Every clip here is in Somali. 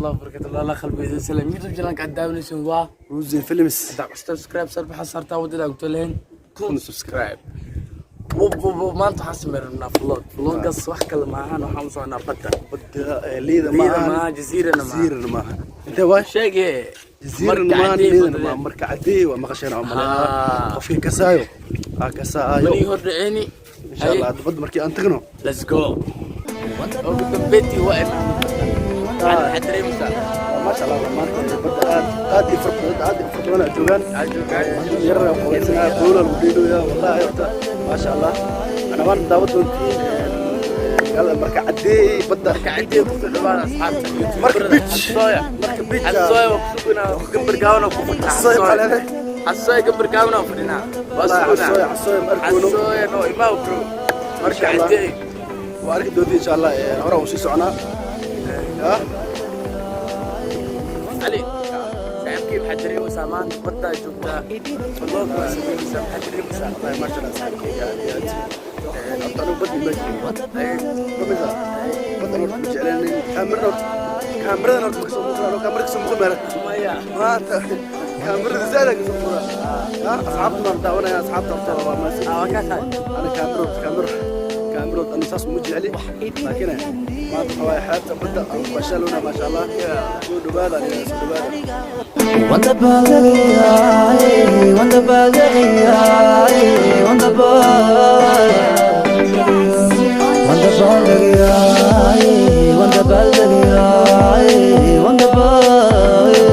الله وبركاته الله خلبي سلام يوتيوب جلان قاعد داون سوا روزي فيلمز سبسكرايب صرف حصرتها ودي قلت لهم كون سبسكرايب ما انت حاسمرنا فلوق قص wax kale ma ahan waxaan soo nabada liida ma jasiirana ma inta waa sheegay jasiirana ma marka cadii waa maqasheen oo malaha qofkii ka saayo ka saayo mani hordheeni insha Allah dad markii aan tagno let's go oo gudbeeti waa inaan حتريمسا ما شاء الله ما هذه فرقة جوجان يرى قوسنا قولوا الوديدو يا والله ما شاء الله أنا ما داود وانتي قال مركع عدي بدر مركع عدي وكل أصحاب مركب بيتش مركب بيتش الصويا وكسبنا قبر قاونا وكفنا الصويا قبر قاونا وفرنا الصويا مركونو الصويا نو ما وكرو مركع عدي وأريد دودي إن شاء الله هرا وشي سعنا علي سامي كيف حتري وسامان بطا جبتا والله كويس سام حتري وسام والله ما شاء الله سامي يا أنتوا بدي مجري بمزا بدنا نجعلني كاميرا نرتب كاميرا كسمو مرة ما أنت كاميرا زيادة كسمو أصحابنا دعونا يا أصحابنا ترى ما سي أنا كاميرا أنا ساس مجي عليه لكن ما تقوى حتى بدأ وشالونا ما شاء الله سود بالا سود بالا وانت بالغي وانت بالغي وانت بالغي وانت بالغي وانت بالغي وانت بالغي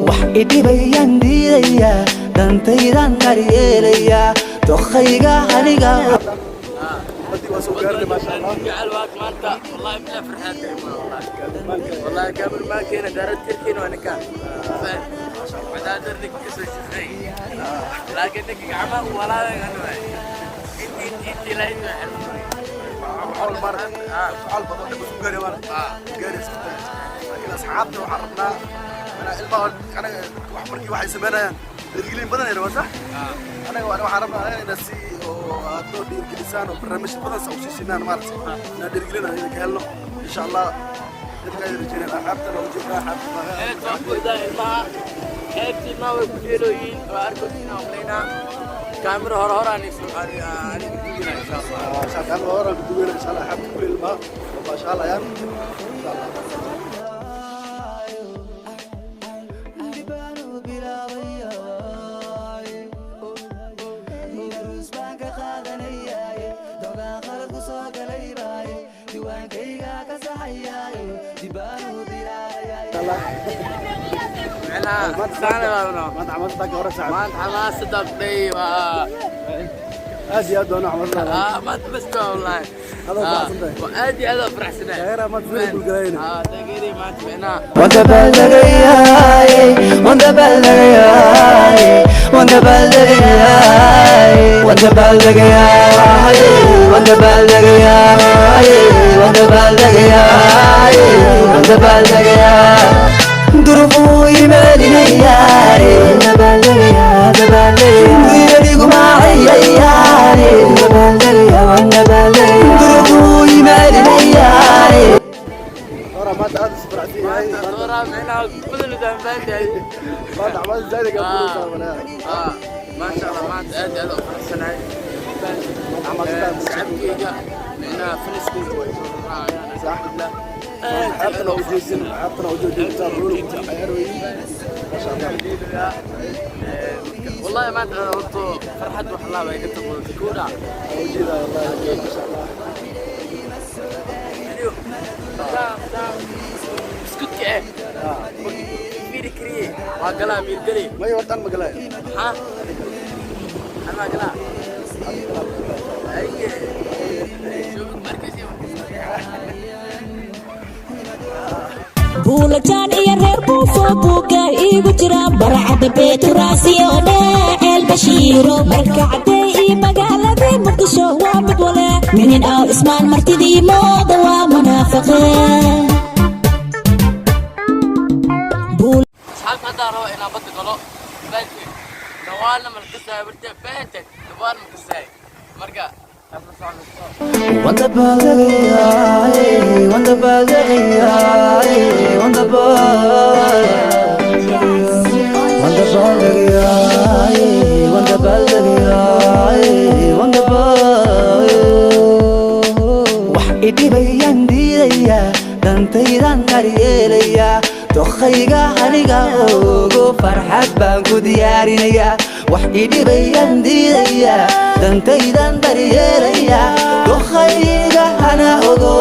وحيدي بيان ديريا دانتيران كاريليا تخيغا هليغا ما شاء الله جعل وقت مالتا والله بلا فرحتي والله قبل ما كنا دارت تركين وانا كان بعد درك كسر شيء لكنك عمى ولا انت لا انت اول مره اول بطل بس قاري مره قاري لكن اصحابنا وحربنا انا المغرب انا واحد سمعنا الرجلين بدنا يروح صح انا وحربنا نسي وهدو دير جلسان وبرنامج بدن سوي سنان مارس نادر جلنا هلو ان شاء الله نتقابل رجالنا حتى لو جبنا حتى ما وكيلوين واركضنا وملينا كاميرا هراني سؤالي بدينا ان شاء الله كاميرا هراني بدينا ان شاء الله حتى كل الماء ما شاء الله يعني ان شاء الله ما عملت ذاك ورا ساعة ما حماس دقي هذه أنا عملتها ما تبسته والله هذه هذا فرح سنة غير ما تفيد بالقراينة تقري ما تبعنا وانت بالغي وانت بالغي وانت بالغي وانت بالغي وانت بالغي وانت بالغي وانت بالغي ظروفو يمالي نياري وانت بالغي وانت بالغي ويريقو معي ياري وانت بالغي وانت بالغي ظروفو يمالي نياري ما تعرف سبرعتي هاي دورة معنا بدل دمبان هاي ما تعمل زي اللي قبل ما شاء الله ما تأدي هذا فرصنا هاي شعبية معنا فلسطين صح لا حطنا وجودين ترولوا ما شاء الله والله ما تعرفوا فرحة وحلا بقى كنت بقولها وجودها والله ما شاء الله اسكت ايه فيدي كري وقلا ميل قلي ما يورطان مقلا ها انا قلا اي شوف مركزي buulataan iyo reer buufo buugaar iigu jira barcada beeturaasiyo dhaaceel bashiiro marka cadee nin aw ismaan martidii mooda waa munaafiqiin أصحاب هذا روح إلى بطل قلو بيتي دوالنا من القصة برتي بيتك دوال من القصة مرقا Wanda balagay, wanda balagay, wanda balagay, wanda balagay, wanda balagay, wanda balagay. Wax idibayan diidaya, dantaydan daryeelaya, dokhayga aniga ogo farxad baan ku diyaarinaya. Wax idibayan diidaya, dantaydan daryeelaya, dokhayga ana ogo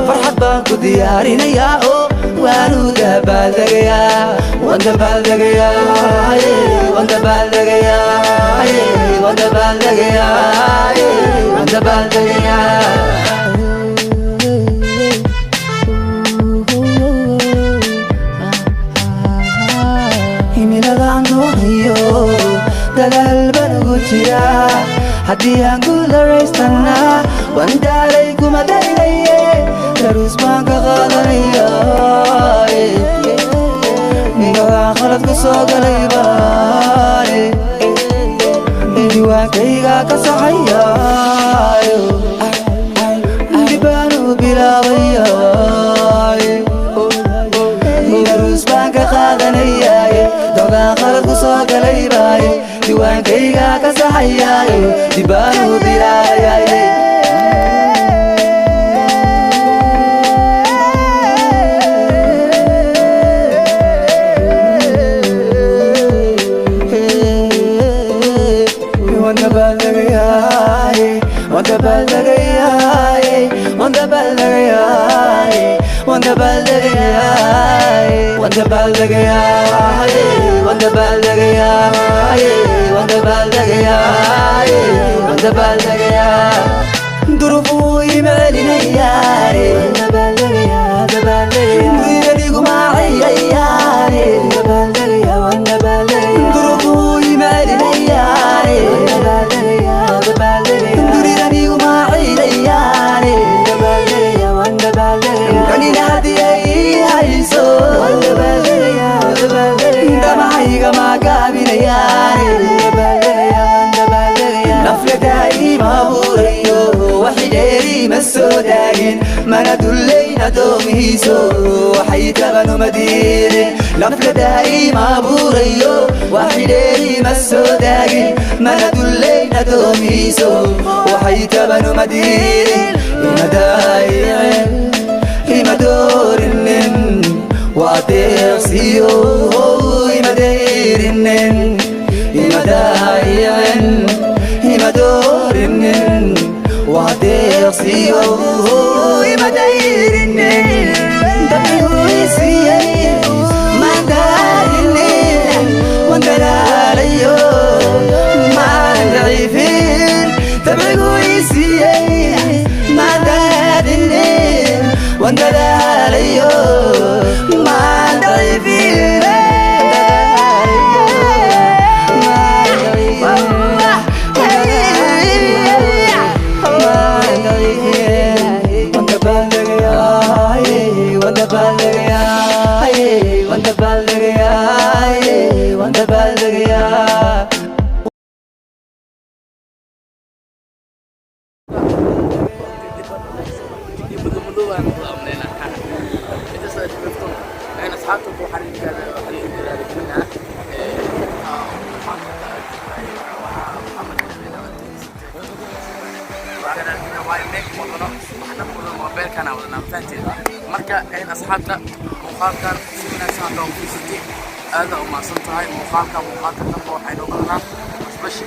farxad baan ku diyaarinaya. Oh waanu dabaaldegaya, waan dabaaldegaya, waan dabaaldegaya, waan dabaaldegaya, waan dabaaldegaya. Himiladan doonayo dagaal baan ugu jiraa, haddii aan guularaystana waan daalay kuma daynaye, daruus baan ka qaadanaya. Ninkaan khalad ku soo galay baane, diiwaankayga ka saxaya, dib baan u bilaabaya. Daruus baan ka qaadanaya, dogaan khalad ku soo galay baane, diiwaankayga ka saxaya, dib baan u bilaabaya. Wanda balagaya, wanda balagaya, wanda balagaya, wanda balagaya, wanda balagaya, wanda balagaya, wanda balagaya, wanda balagaya. Durufu imalinaya, wanda balagaya, wanda balagaya. Durigu maayaya, wanda balagaya, wanda balagaya. Durufu imalinaya, wanda balagaya, wanda balagaya. Durigu maayaya, wanda balagaya, wanda balagaya. Kanina hadiyay hayso, wanda balagaya, wanda balagaya. Damahayga magabinaya, wanda balagaya, wanda balagaya. Nafladaay maaburayo, waxidheeri ma soo daagin, mana dullayna doomihiiso, waxay tabanu madiirin. Nafladaay maaburayo, waxidheeri ma soo daagin, mana dullayna doomihiiso, waxay tabanu madiirin. Imadaayicin ima doorinin, waa deeqsiyo ima dayrinin. Imadaayicin ima doorinin, waa deeqsiyo ima dayrinin. Dabcigu isiiyey maan daayinin, waan dalaalayo maan daciifin. Dabcigu isiiyey maan daayinin, waan dalaalayo maan daciifin. Wanda balagaya, wanda balagaya, wanda balagaya. marka in asxaabta muuqaalkan si wanaagsan loo fiirsatay aad u maasan tahay muuqaalka dambe waxaynu ogaanaa basbash